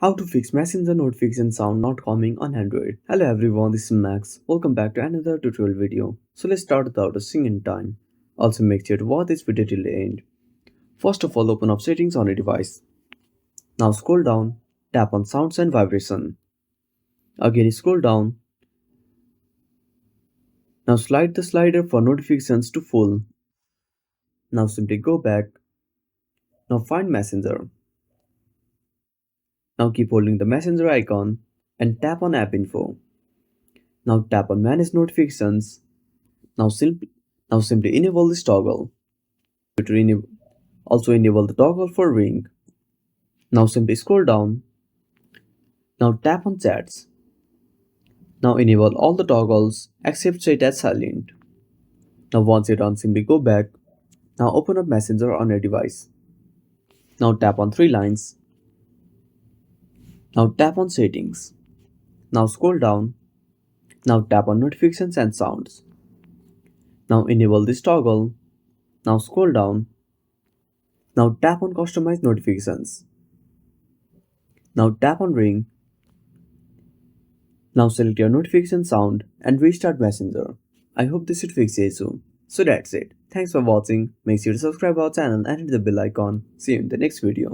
How to fix Messenger notification sound not coming on Android. Hello everyone, this is Max. Welcome back to another tutorial video. So let's start without wasting any time. Also make sure to watch this video till the end. First of all, open up settings on your device. Now scroll down, tap on sounds and vibration. Again scroll down. Now slide the slider for notifications to full. Now simply go back. Now find Messenger. Now keep holding the Messenger icon and tap on app info. Now tap on manage notifications. Now, now simply enable this toggle. Also enable the toggle for ring. Now simply scroll down. Now tap on chats. Now enable all the toggles except set as silent. Now once you're done, simply go back. Now open up Messenger on your device. Now tap on three lines. Now tap on settings. Now scroll down. Now tap on notifications and sounds. Now enable this toggle. Now scroll down. Now tap on customize notifications. Now tap on ring. Now select your notification sound and restart Messenger. I hope this should fix the issue. So that's it. Thanks for watching. Make sure to subscribe our channel and hit the bell icon. See you in the next video.